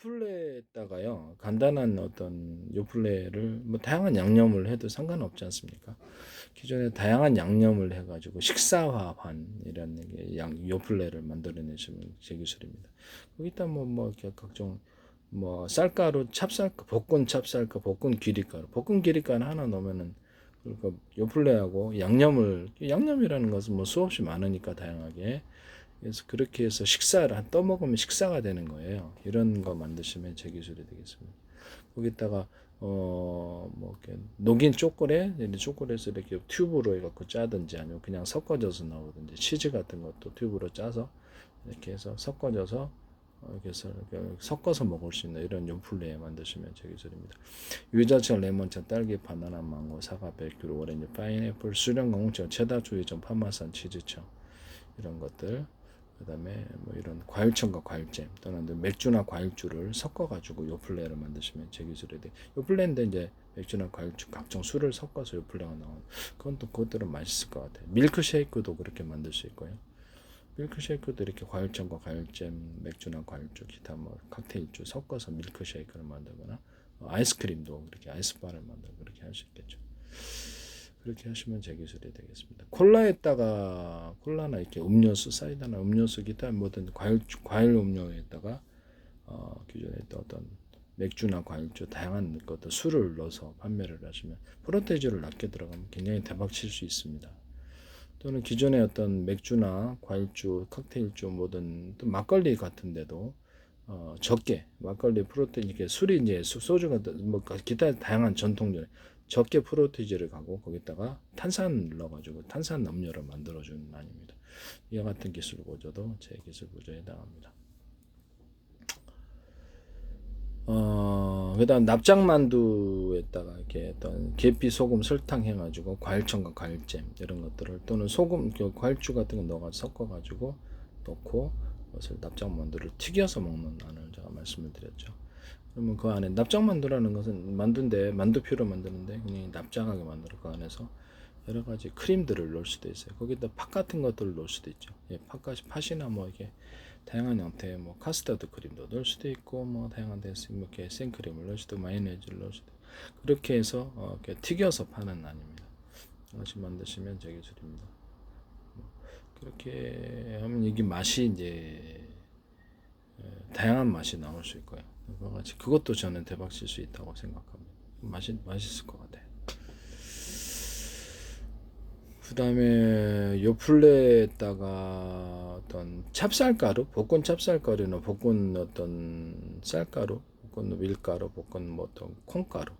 요플레에다가요, 간단한 어떤 요플레를 뭐 다양한 양념을 해도 상관없지 않습니까? 기존에 다양한 양념을 해가지고 식사화한 이런 요플레를 만들어내시면 제 기술입니다. 거기다 뭐 이렇게 각종 뭐 쌀가루, 찹쌀가, 볶은 찹쌀가, 볶은 기리가루, 볶은 기리가루 하나 넣으면은 그 요플레하고 양념이라는 것은 뭐 수없이 많으니까 다양하게. 그래서 그렇게 해서 식사를 떠먹으면 식사가 되는 거예요. 이런 거 만드시면 제 기술이 되겠습니다. 거기다가 뭐 이렇게 녹인 초콜릿을 이렇게 튜브로 해갖고 짜든지 아니면 그냥 섞어져서 나오든지 치즈 같은 것도 튜브로 짜서 이렇게 해서 섞어져서 이렇게 해서 이렇게 섞어서 먹을 수 있는 이런 요플레 만드시면 제 기술입니다. 유자차, 레몬차, 딸기, 바나나, 망고, 사과, 베이크루, 오렌지, 파인애플, 수령, 공청, 체다, 주의점, 파마산, 치즈청 이런 것들. 그다음에 뭐 이런 과일청과 과일잼 또는 맥주나 과일주를 섞어가지고 요플레를 만드시면 제 기술에 돼. 요플레인데 이제 맥주나 과일주 각종 술을 섞어서 요플레가 나오는. 그건 또 그것들은 맛있을 것 같아요. 밀크쉐이크도 그렇게 만들 수 있고요. 밀크쉐이크도 이렇게 과일청과 과일잼, 맥주나 과일주, 기타 뭐 칵테일주 섞어서 밀크쉐이크를 만들거나 아이스크림도 그렇게 아이스바를 만들고 그렇게 할 수 있겠죠. 그렇게 하시면 제 기술이 되겠습니다. 콜라나 이렇게 음료수, 사이다나 음료수 기타 모든 과일 음료에다가 기존에 있던 어떤 맥주나 과일주 다양한 것들 술을 넣어서 판매를 하시면 프로테이즈를 낮게 들어가면 굉장히 대박 칠 수 있습니다. 또는 기존의 어떤 맥주나 과일주, 칵테일주 모든 또 막걸리 같은데도 적게 막걸리 프로테인 이렇게 술이 이제 소주가 뭐 기타 다양한 전통들 적게 프로테이즈를 가고 거기다가 탄산을 넣어가지고 탄산 음료를 만들어주는 아닙니다. 이와 같은 기술 보조도 제 기술 보조에 해당합니다. 그다음 납작만두에다가 이렇게 어떤 계피, 소금, 설탕 해가지고 과일청과 과일잼 이런 것들을 또는 소금, 과일주 같은 거 넣어가지고 섞어가지고 넣고 그것을 납작만두를 튀겨서 먹는 안을 제가 말씀을 드렸죠. 그러면 그 안에 납작만두라는 것은 만두인데 만두피로 만드는데 그냥 납작하게 만들어 그 안에서 여러 가지 크림들을 넣을 수도 있어요. 거기다 팥 같은 것들을 넣을 수도 있죠. 예, 팥이나 뭐 이게 다양한 형태의 뭐 카스터드 크림도 넣을 수도 있고 뭐 다양한 데서 이렇게 생크림을 넣을 수도 마요네즈를 넣을 수도 그렇게 해서 이렇게 튀겨서 파는 아닙니다. 다시 만드시면 제 기술입니다. 그렇게 하면 이게 맛이 이제 다양한 맛이 나올 수 있고요. 그것도 저는 대박 칠 수 있다고 생각합니다. 맛있을 것 같아요. 그 다음에 요플레에다가 어떤 찹쌀가루, 볶은 찹쌀가루나 볶은 어떤 쌀가루, 볶은 밀가루, 볶은 뭐 어떤 콩가루,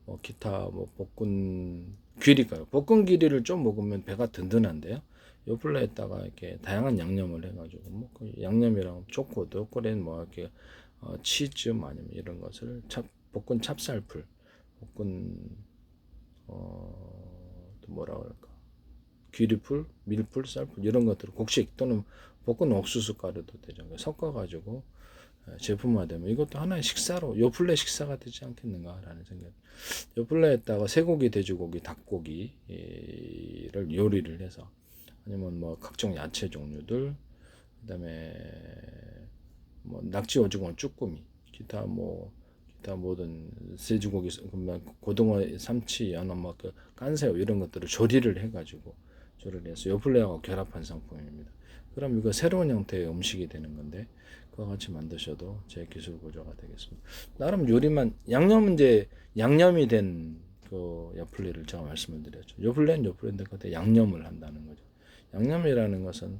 뭐 기타 뭐 볶은 귀리가루, 볶은 귀리를 좀 먹으면 배가 든든한데요. 요플레에다가 이렇게 다양한 양념을 해가지고 뭐그 양념이랑 초콜릿 뭐 이렇게 치즈 아니면 이런 것을 볶은 찹쌀풀, 볶은 또 뭐라 그럴까? 귀리풀, 밀풀, 쌀풀 이런 것들을 곡식 또는 볶은 옥수수 가루도 되죠. 섞어가지고 제품화되면 이것도 하나의 식사로 요플레 식사가 되지 않겠는가라는 생각. 요플레에다가 쇠고기, 돼지고기, 닭고기를 요리를 해서 아니면 뭐 각종 야채 종류들, 그다음에 뭐 낙지, 오징어, 쭈꾸미, 기타 모든 돼지고기, 고등어, 삼치, 연어, 뭐 깐새우 이런 것들을 조리를 해가지고 조리를 해서 요플레하고 결합한 상품입니다. 그럼 이거 새로운 형태의 음식이 되는 건데 그와 같이 만드셔도 제 기술 보조가 되겠습니다. 나름 요리만 양념은 이제 양념이 된 그 요플레를 제가 말씀을 드렸죠. 요플레는 요플레인데 그때 양념을 한다는 거죠. 양념이라는 것은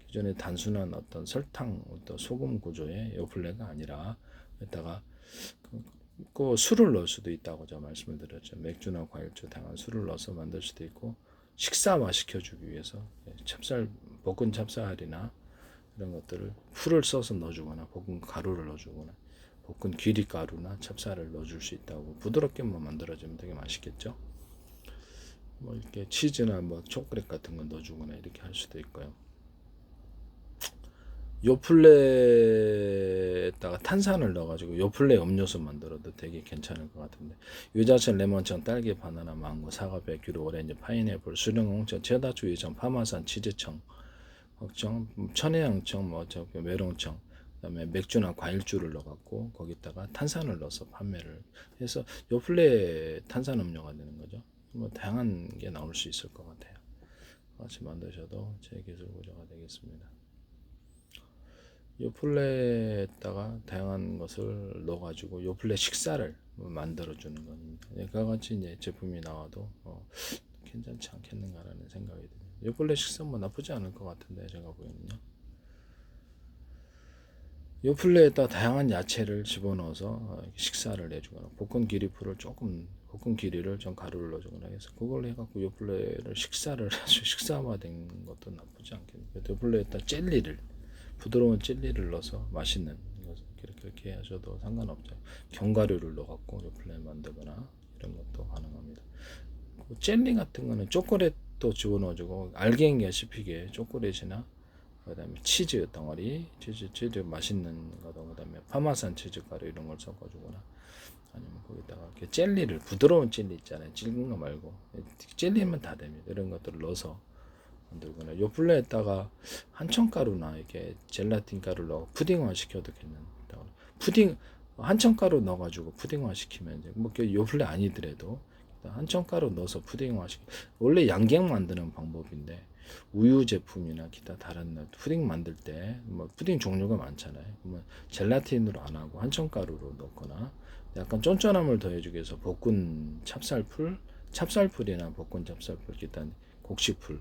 기존의 단순한 어떤 설탕, 어떤 소금 구조의 요플레가 아니라 여기다가 그 술을 넣을 수도 있다고 제가 말씀을 드렸죠. 맥주나 과일주 다양한 술을 넣어서 만들 수도 있고 식사화 시켜주기 위해서 볶은 찹쌀이나 이런 것들을 풀을 써서 넣어주거나 볶은 가루를 넣어주거나 볶은 귀리가루나 찹쌀을 넣어줄 수 있다고 부드럽게 뭐 만들어주면 되게 맛있겠죠. 뭐 이렇게 치즈나 뭐 초콜릿 같은 거 넣어주거나 이렇게 할 수도 있고요. 요플레에다가 탄산을 넣어가지고 요플레 음료수 만들어도 되게 괜찮을 것 같은데 유자청, 레몬청, 딸기, 바나나, 망고, 사과, 베큐르, 오렌지, 파인애플, 수령, 홍청, 체다, 주의청, 파마산, 치즈청, 걱정, 천혜향청, 뭐 메론청 그다음에 맥주나 과일주를 넣어갖고 거기다가 탄산을 넣어서 판매를 해서 요플레 탄산음료가 되는 거죠. 뭐 다양한 게 나올 수 있을 것 같아요. 같이 만드셔도 제 기술 구조가 되겠습니다. 요플레에다가 다양한 것을 넣어가지고 요플레 식사를 만들어주는 겁니다. 그와 같이 이제 제품이 나와도 괜찮지 않겠는가라는 생각이 듭니다. 요플레 식사 뭐 나쁘지 않을 것 같은데 제가 보기에는요. 요플레에다 다양한 야채를 집어넣어서 식사를 내주거나 볶은 기리풀을 조금 볶은 기리를 좀 가루를 넣어주거나 해서 그걸 해갖고 요플레를 식사를 아주 식사화된 것도 나쁘지 않겠네요. 요플레에다 젤리를 부드러운 젤리를 넣어서 맛있는 그렇게 하셔도 상관없죠. 견과류를 넣어갖고 요플레 만들거나 이런 것도 가능합니다. 젤리 같은 거는 초콜릿도 집어넣어주고 알갱이가 씹히게 초콜릿이나 그다음에 치즈 덩어리, 치즈 맛있는 거도 그다음에 파마산 치즈 가루 이런 걸 섞어주거나 아니면 거기다가 이렇게 젤리를 부드러운 젤리 있잖아요. 질긴 거 말고 젤리면 다 됩니다. 이런 것들을 넣어서 만들거나 요플레에다가 한천가루나 이렇게 젤라틴 가루를 넣어 푸딩화 시켜도 괜찮다. 푸딩 한천가루 넣어가지고 푸딩화 시키면 이제 뭐 요플레 아니더라도 한천가루 넣어서 푸딩화 시키. 원래 양갱 만드는 방법인데 우유 제품이나 기타 다른 푸딩 만들 때 뭐 푸딩 종류가 많잖아요. 그러면 젤라틴으로 안 하고 한천가루로 넣거나 약간 쫀쫀함을 더해주기 위해서 볶은 찹쌀풀이나 볶은 찹쌀풀 기타 곡식풀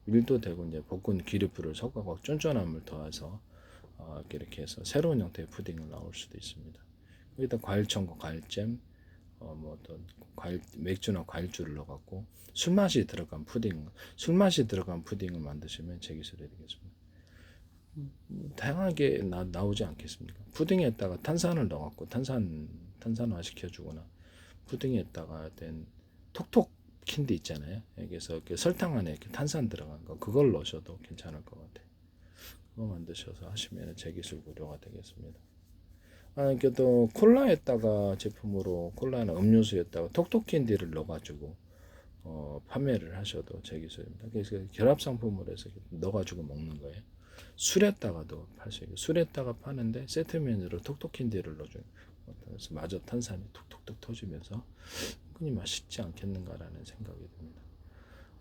밀도 되고 이제 볶은 기름풀을 섞어서 쫀쫀함을 더해서 이렇게 해서 새로운 형태의 푸딩을 나올 수도 있습니다. 여기다 과일청과 과일잼, 뭐 어떤 맥주나 과일주를 넣어갖고 술맛이 들어간 푸딩을 만드시면 제 기술이 되겠습니다. 다양하게 나오지 않겠습니까? 푸딩에다가 탄산을 넣어갖고 탄산화 시켜주거나 푸딩에다가 된 톡톡 캔디 있잖아요. 여기서 설탕 안에 탄산 들어간 거 그걸 넣으셔도 괜찮을 것 같아요. 그거 만드셔서 하시면 제 기술 구조가 되겠습니다. 이렇게 또 콜라에다가 제품으로 콜라나 음료수에다가 톡톡 캔디를 넣어가지고 판매를 하셔도 제 기술입니다. 그래서 결합 상품으로 해서 넣어가지고 먹는 거예요. 술에다가도 팔 수 있고 술에다가 파는데 세트 메뉴로 톡톡 캔디를 넣어줘요. 그래서 마저 탄산이 톡톡톡 터지면서 흔히 맛있지 않겠는가라는 생각이 듭니다.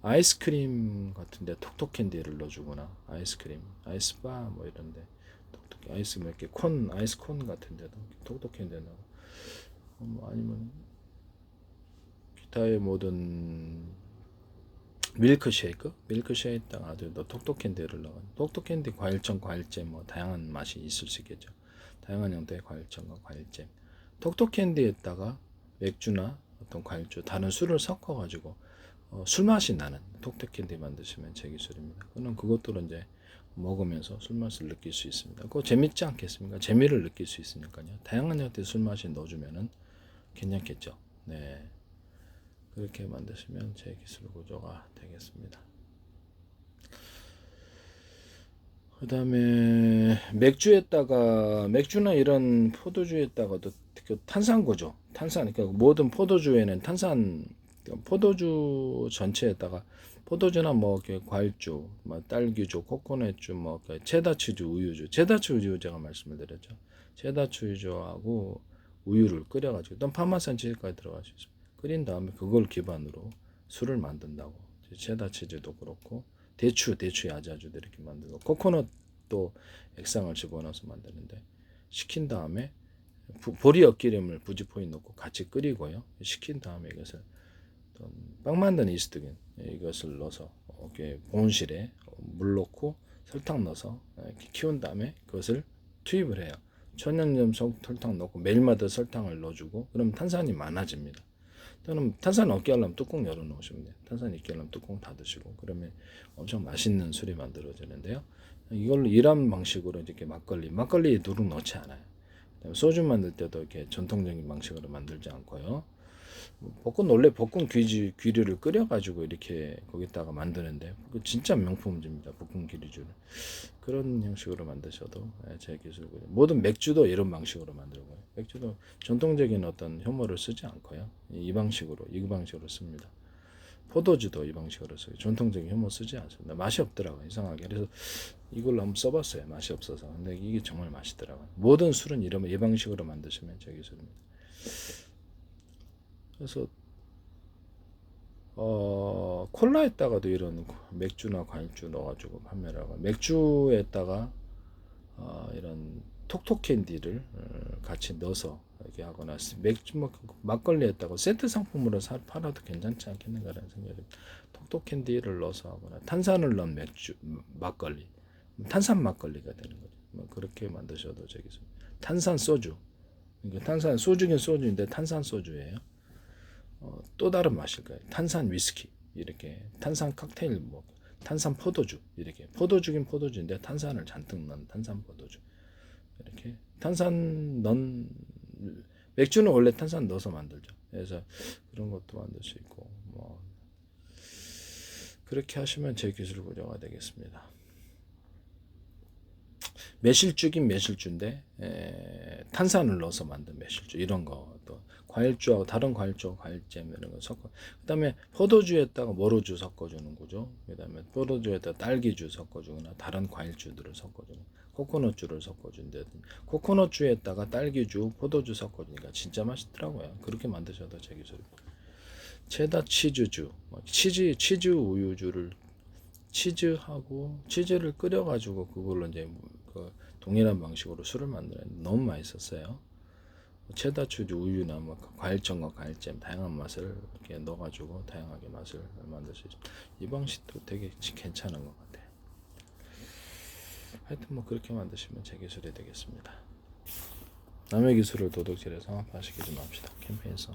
아이스크림 같은데 톡톡 캔디를 넣어주거나 아이스크림, 아이스바 뭐 이런데 톡톡 아이스 뭐 이렇게 아이스 콘 같은데도 톡톡 캔디 넣고 아니면 기타의 모든 밀크쉐이크에다가 아주 톡톡 캔디를 넣어 톡톡 캔디 과일청 과일잼 뭐 다양한 맛이 있을 수 있겠죠. 다양한 형태의 과일청과 과일잼 톡톡 캔디에다가 맥주나 어떤 과일주 다른 술을 섞어가지고 술 맛이 나는 톡톡 캔디 만드시면 제 기술입니다. 그는 그것들은 이제 먹으면서 술 맛을 느낄 수 있습니다. 그거 재밌지 않겠습니까? 재미를 느낄 수 있으니까요. 다양한 형태의 술 맛이 넣어주면은 괜찮겠죠. 네. 그렇게 만드시면 제 기술 구조가 되겠습니다. 그 다음에 맥주나 이런 포도주에다가도 그 탄산 구조, 그러니까 모든 포도주에는 포도주 전체에다가 포도주나 뭐 과일주, 뭐 딸기주, 코코넛주, 뭐 체다치즈, 우유주, 체다치즈 제가 말씀을 드렸죠. 체다치즈하고 우유를 끓여가지고 또 파마산 치즈까지 들어갈 수 있습니다. 끓인 다음에 그걸 기반으로 술을 만든다고. 체다치즈도 그렇고 대추 야자주도 이렇게 만들고 코코넛도 액상을 집어넣어서 만드는데 식힌 다음에 보리엿 기름을 부지포에 넣고 같이 끓이고요. 식힌 다음에 이것을 빵 만드는 이스트균 이것을 넣어서 보온실에 물 넣고 설탕 넣어서 이렇게 키운 다음에 그것을 투입을 해요. 천연염 설탕 넣고 매일마다 설탕을 넣어주고 그럼 탄산이 많아집니다. 또는 탄산 없게 하려면 뚜껑 열어 놓으시면 돼요. 탄산 있게 하려면 뚜껑 닫으시고 그러면 엄청 맛있는 술이 만들어지는데요. 이걸로 이런 방식으로 이렇게 막걸리에 누룩 넣지 않아요. 소주 만들 때도 이렇게 전통적인 방식으로 만들지 않고요. 원래 볶은 귀리를 끓여가지고 이렇게 거기다가 만드는데 진짜 명품입니다. 볶은 귀리주를 그런 형식으로 만드셔도 제 기술고요. 모든 맥주도 이런 방식으로 만들고요. 맥주도 전통적인 어떤 효모를 쓰지 않고요. 이 방식으로 씁니다. 포도주도 이 방식으로 써요. 전통적인 효모 쓰지 않습니다. 맛이 없더라고요. 이상하게. 그래서 이걸로 한번 써봤어요. 맛이 없어서. 근데 이게 정말 맛있더라고요. 모든 술은 이러면 이 방식으로 만드시면 제 기술입니다. 그래서 콜라에다가도 이런 맥주나 과일주 넣어가지고 판매를 하고, 맥주에다가 이런 톡톡 캔디를 같이 넣어서 이렇게 하거나, 맥주 막걸리에다가 세트 상품으로 팔아도 괜찮지 않겠는가라는 생각이. 톡톡 캔디를 넣어서 하거나 탄산을 넣은 맥주 막걸리, 탄산 막걸리가 되는 거죠. 뭐 그렇게 만드셔도 되겠습니다. 탄산 소주, 그러니까 탄산 소주긴 소주인데 탄산 소주예요. 또 다른 마실 거예요. 탄산 위스키, 이렇게 탄산 칵테일, 뭐 탄산 포도주, 이렇게 포도주긴 포도주인데 탄산을 잔뜩 넣은 탄산 포도주, 이렇게 탄산 넣은, 맥주는 원래 탄산 넣어서 만들죠. 그래서 그런 것도 만들 수 있고, 뭐 그렇게 하시면 제 기술 구조가 되겠습니다. 매실주긴 매실주인데 탄산을 넣어서 만든 매실주, 이런 거, 또 과일주하고 다른 과일주하고 과일잼 이런 거 섞어, 그다음에 포도주에다가 모로주 섞어주는 거죠. 그다음에 포도주에다가 딸기주 섞어주거나 다른 과일주들을 섞어주는, 코코넛주를 섞어준다든지, 코코넛주에다가 딸기주, 포도주 섞어주니까 진짜 맛있더라고요. 그렇게 만드셔도 제 기술입니다. 체다 치즈주, 치즈 우유주를, 치즈하고 치즈를 끓여가지고 그걸로 이제 그 동일한 방식으로 술을 만들었는데 너무 맛있었어요. 체다 치즈 우유나 뭐 과일청과 과일잼 다양한 맛을 이렇게 넣어가지고 다양하게 맛을 만들 수 있죠. 이 방식도 되게 괜찮은 것 같아요. 하여튼 뭐 그렇게 만드시면 제 기술이 되겠습니다. 남의 기술을 도둑질해서 마시기 좀 합시다. 캠페인서.